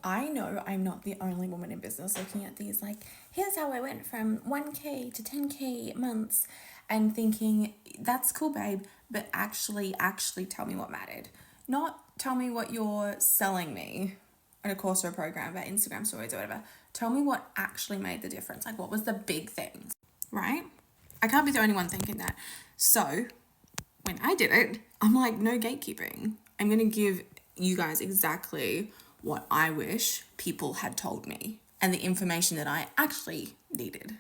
I know I'm not the only woman in business looking at these like, here's how I went from 1K to 10K months and thinking, that's cool, babe, but actually tell me what mattered. Not tell me what you're selling me in a course or a program about Instagram stories or whatever. Tell me what actually made the difference. Like, what was the big things, right? I can't be the only one thinking that. So when I did it, I'm like, no gatekeeping. I'm going to give you guys exactly what I wish people had told me and the information that I actually needed.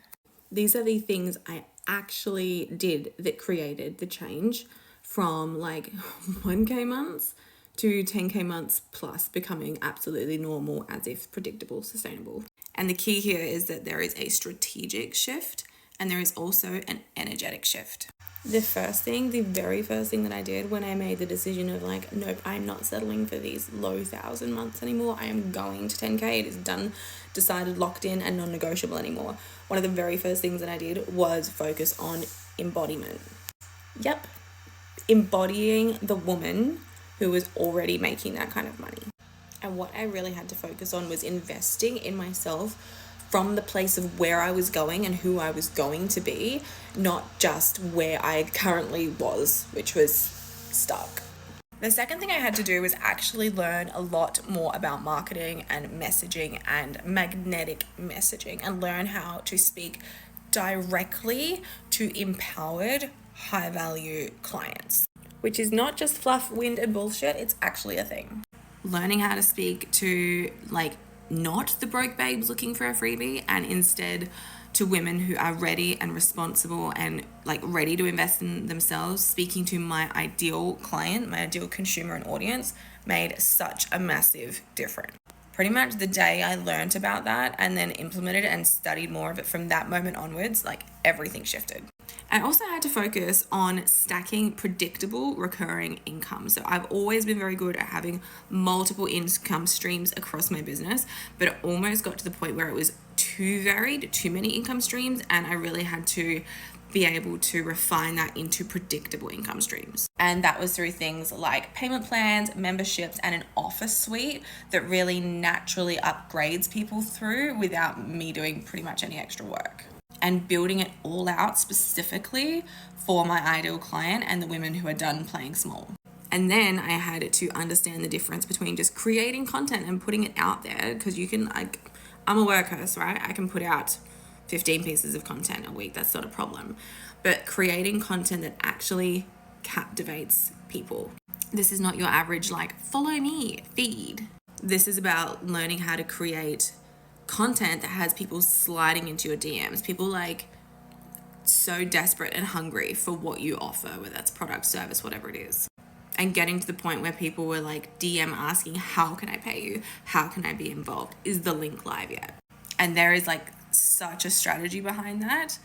These are the things I actually did that created the change from like 1K months to 10K months plus becoming absolutely normal, as if predictable, sustainable. And the key here is that there is a strategic shift and there is also an energetic shift. The very first thing that I did when I made the decision of like, nope, I'm not settling for these low 1,000 months anymore. I am going to 10K. It is done, decided, locked in, and non-negotiable anymore. One of the very first things that I did was focus on embodiment. Yep, embodying the woman who was already making that kind of money. And what I really had to focus on was investing in myself from the place of where I was going and who I was going to be, not just where I currently was, which was stuck. The second thing I had to do was actually learn a lot more about marketing and messaging and magnetic messaging and learn how to speak directly to empowered, high value clients, which is not just fluff, wind, and bullshit. It's actually a thing. Learning how to speak to like not the broke babes looking for a freebie, and instead to women who are ready and responsible and like ready to invest in themselves. Speaking to my ideal client, my ideal consumer and audience made such a massive difference. Pretty much the day I learned about that and then implemented it and studied more of it, from that moment onwards, like everything shifted. I also had to focus on stacking predictable recurring income. So I've always been very good at having multiple income streams across my business, but it almost got to the point where it was too varied, too many income streams, and I really had to be able to refine that into predictable income streams. And that was through things like payment plans, memberships, and an offer suite that really naturally upgrades people through without me doing pretty much any extra work. And building it all out specifically for my ideal client and the women who are done playing small. And then I had to understand the difference between just creating content and putting it out there, because you can, like, I'm a workhorse, right? I can put out 15 pieces of content a week. That's not a problem. But creating content that actually captivates people. This is not your average, like, follow me feed. This is about learning how to create content that has people sliding into your DMs, people like so desperate and hungry for what you offer, whether that's product, service, whatever it is. And getting to the point where people were like DM asking, how can I pay you? How can I be involved? Is the link live yet? And there is like such a strategy behind that.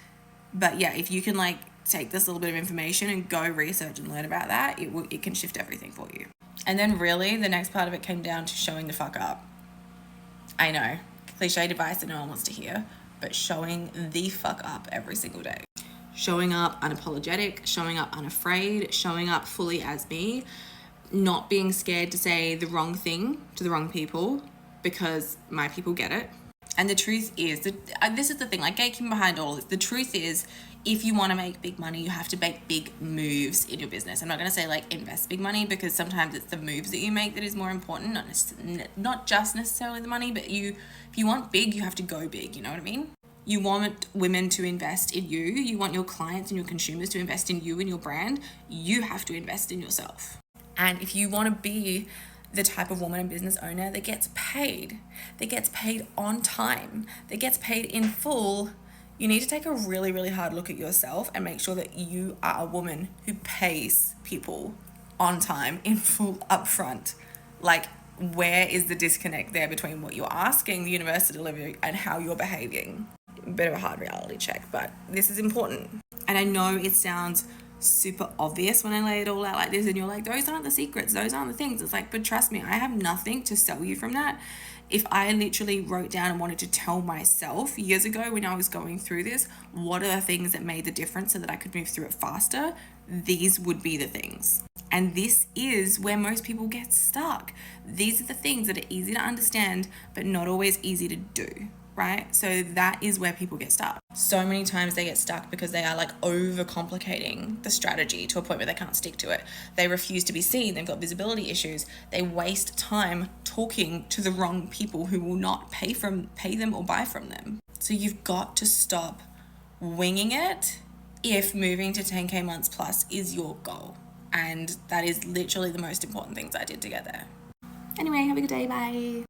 But yeah, if you can like take this little bit of information and go research and learn about that, it can shift everything for you. And then really the next part of it came down to showing the fuck up. I know, cliche advice that no one wants to hear, but showing the fuck up every single day. Showing up unapologetic, showing up unafraid, showing up fully as me, not being scared to say the wrong thing to the wrong people because my people get it. And the truth is, this is the thing, like gatekeeping behind all this, the truth is, if you want to make big money, you have to make big moves in your business. I'm not going to say like invest big money, because sometimes it's the moves that you make that is more important, not just necessarily the money, but if you want big, you have to go big, you know what I mean? You want women to invest in you. You want your clients and your consumers to invest in you and your brand. You have to invest in yourself. And if you want to be the type of woman and business owner that gets paid on time, that gets paid in full, you need to take a really, really hard look at yourself and make sure that you are a woman who pays people on time, in full, upfront. Like, where is the disconnect there between what you're asking the universe to deliver and how you're behaving? A bit of a hard reality check, but this is important. And I know it sounds super obvious when I lay it all out like this, and you're like, those aren't the secrets, those aren't the things. It's like, but trust me, I have nothing to sell you from that. If I literally wrote down and wanted to tell myself years ago when I was going through this, what are the things that made the difference so that I could move through it faster, these would be the things. And this is where most people get stuck. These are the things that are easy to understand, but not always easy to do, right? So that is where people get stuck. So many times they get stuck because they are like overcomplicating the strategy to a point where they can't stick to it. They refuse to be seen. They've got visibility issues. They waste time talking to the wrong people who will not pay them or buy from them. So you've got to stop winging it if moving to 10K months plus is your goal. And that is literally the most important things I did to get there. Anyway, have a good day. Bye.